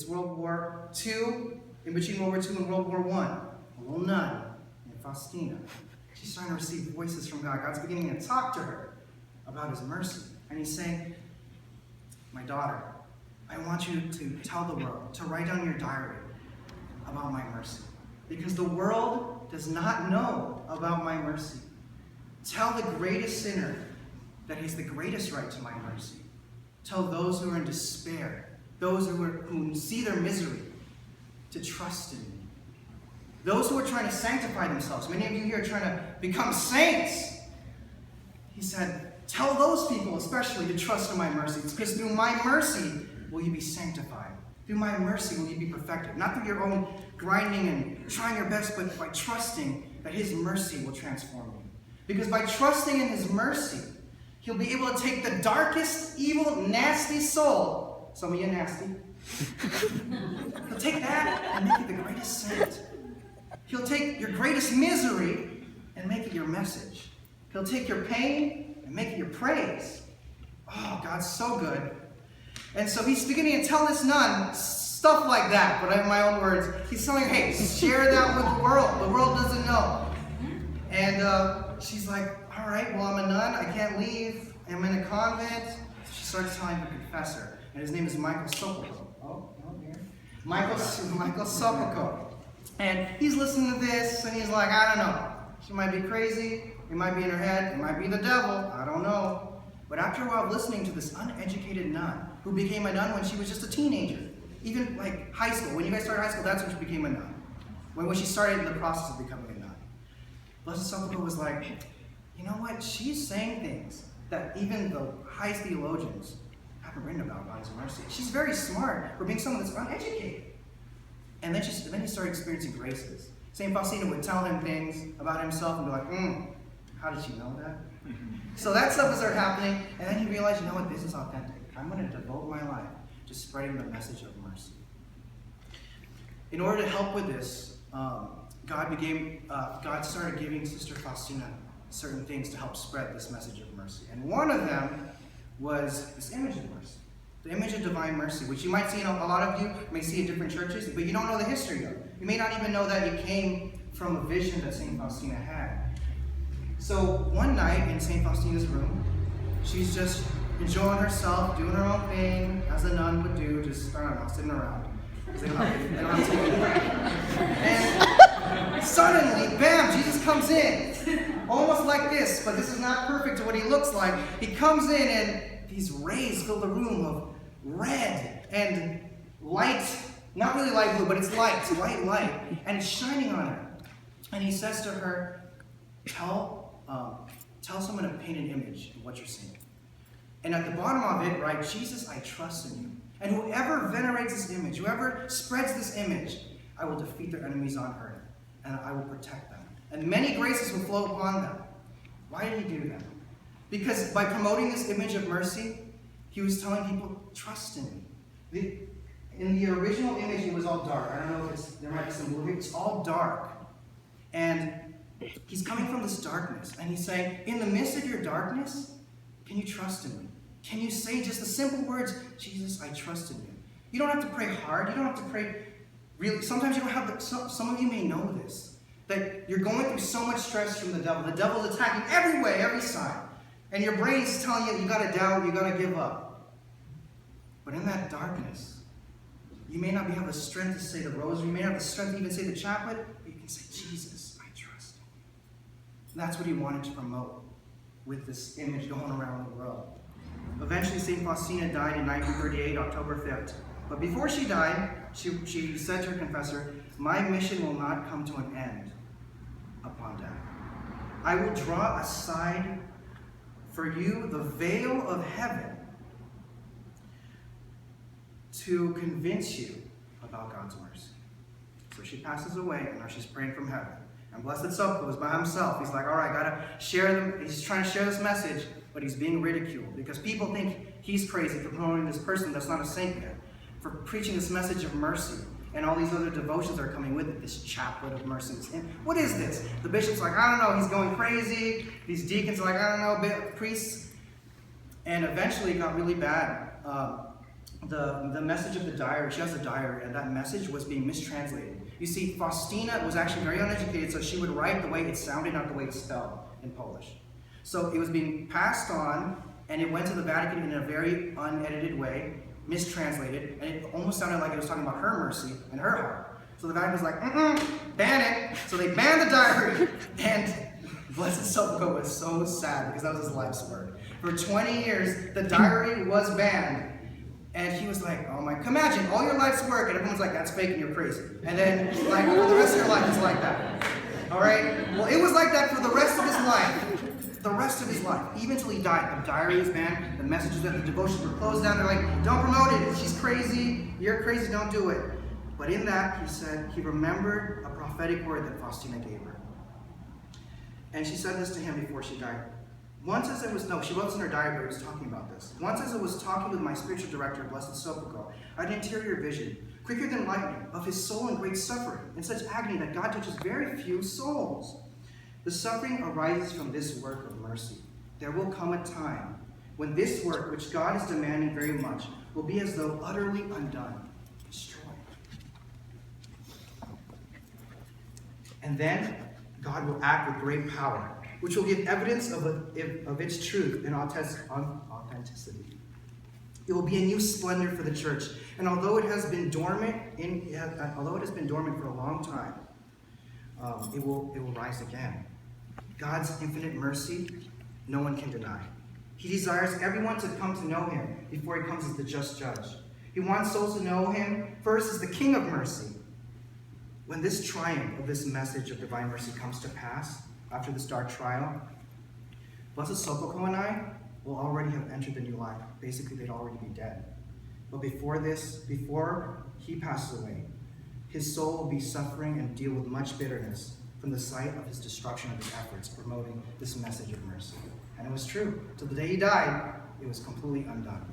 It's World War II, in between World War II and World War I. A little nun named Faustina. She's starting to receive voices from God. God's beginning to talk to her about his mercy. And he's saying, my daughter, I want you to tell the world, to write down your diary about my mercy. Because the world does not know about my mercy. Tell the greatest sinner that he has the greatest right to my mercy. Tell those who are in despair, those who see their misery, to trust in me. Those who are trying to sanctify themselves, many of you here are trying to become saints. He said, tell those people especially to trust in my mercy. It's because through my mercy will you be sanctified. Through my mercy will you be perfected. Not through your own grinding and trying your best, but by trusting that his mercy will transform you. Because by trusting in his mercy, he'll be able to take the darkest, evil, nasty soul. Some of you nasty. He'll take that and make it the greatest saint. He'll take your greatest misery and make it your message. He'll take your pain and make it your praise. Oh, God's so good. And so he's beginning to tell this nun stuff like that, but in my own words. He's telling her, hey, share that with the world. The world doesn't know. And she's like, all right, well, I'm a nun. I can't leave. I'm in a convent. So she starts telling her confessor. And his name is Michael Sopoko. Oh, here. Michael Sopoko. And he's listening to this, and he's like, I don't know. She might be crazy. It might be in her head. It might be the devil. I don't know. But after a while of listening to this uneducated nun, who became a nun when she was just a teenager, even like high school. When you guys started high school, that's when she became a nun. When she started the process of becoming a nun. Blessed Sopoko was like, you know what? She's saying things that even the highest theologians haven't written about God's mercy. She's very smart for being someone that's uneducated. And then he started experiencing graces. St. Faustina would tell him things about himself and be like, how did she know that? So that stuff started happening, and then he realized, you know what, this is authentic. I'm going to devote my life to spreading the message of mercy. In order to help with this, God started giving Sister Faustina certain things to help spread this message of mercy. And one of them was this image of mercy. The image of Divine Mercy, which you might see in a lot of you may see in different churches, but you don't know the history of it. You may not even know that it came from a vision that St. Faustina had. So one night in St. Faustina's room, she's just enjoying herself, doing her own thing, as a nun would do, just, I don't know, sitting around. Because they don't have to take it. And suddenly, bam, Jesus comes in. Almost like this, but this is not perfect to what he looks like. He comes in and these rays fill the room of red and light, not really light blue, but it's light, white light, and it's shining on her. And he says to her, tell someone to paint an image of what you're seeing. And at the bottom of it, right, Jesus, I trust in you. And whoever venerates this image, whoever spreads this image, I will defeat their enemies on earth, and I will protect them. And many graces will flow upon them. Why did he do that? Because by promoting this image of mercy, he was telling people, trust in me. In the original image, it was all dark. I don't know if there might be some blue. It's all dark. And he's coming from this darkness. And he's saying, in the midst of your darkness, can you trust in me? Can you say just the simple words, Jesus, I trust in you? You don't have to pray hard. You don't have to pray really. Sometimes you don't have to. Some of you may know this. That you're going through so much stress from the devil. The devil's attacking every way, every side. And your brain's telling you, you got to doubt, you got to give up. But in that darkness, you may not have the strength to say the rosary, you may not have the strength to even say the chaplet, but you can say, Jesus, I trust you. And that's what he wanted to promote with this image going around the world. Eventually, St. Faustina died in 1938, October 5th. But before she died, she said to her confessor, my mission will not come to an end upon death. I will draw aside for you the veil of heaven to convince you about God's mercy. So she passes away, and now she's praying from heaven. And Blessed Sopoko is by himself. He's like, all right, gotta share them. He's trying to share this message, but he's being ridiculed because people think he's crazy for promoting this person that's not a saint yet, for preaching this message of mercy. And all these other devotions are coming with it, this chaplet of mercy. And what is this? The bishop's like, I don't know, he's going crazy. These deacons are like, I don't know, priests. And eventually it got really bad. the message of the diary, she has a diary, and that message was being mistranslated. You see, Faustina was actually very uneducated, so she would write the way it sounded, not the way it's spelled in Polish. So it was being passed on, and it went to the Vatican in a very unedited way, mistranslated, and it almost sounded like it was talking about her mercy and her heart. So the Vatican was like, ban it. So they banned the diary, and Blessed Sopoco was so sad because that was his life's work. For 20 years, the diary was banned. And he was like, oh my, imagine all your life's work, and everyone's like, that's fake and you're crazy. And then, like, for the rest of your life, it's like that. All right? Well, it was like that for the rest of his life. The rest of his life. Even until he died. The diary was banned, the messages that the devotions were closed down. They're like, don't promote it. She's crazy. You're crazy. Don't do it. But in that, he said, he remembered a prophetic word that Faustina gave her. And she said this to him before she died. Once as it was, no, she wrote this in her diary, but it was talking about this. Once as I was talking with my spiritual director, Blessed Sopoco, I had an interior vision, quicker than lightning, of his soul in great suffering, in such agony that God touches very few souls. The suffering arises from this work of mercy. There will come a time when this work, which God is demanding very much, will be as though utterly undone, destroyed. And then God will act with great power, which will give evidence of its truth and authenticity. It will be a new splendor for the church, and although it has been dormant for a long time, it will rise again. God's infinite mercy, no one can deny. He desires everyone to come to know him before he comes as the just judge. He wants souls to know him first as the King of mercy. When this triumph of this message of divine mercy comes to pass, after this dark trial, Blessed Sopoco and I will already have entered the new life. Basically, they'd already be dead. But before he passes away, his soul will be suffering and deal with much bitterness from the sight of his destruction of his efforts promoting this message of mercy. And it was true. Till the day he died, it was completely undone.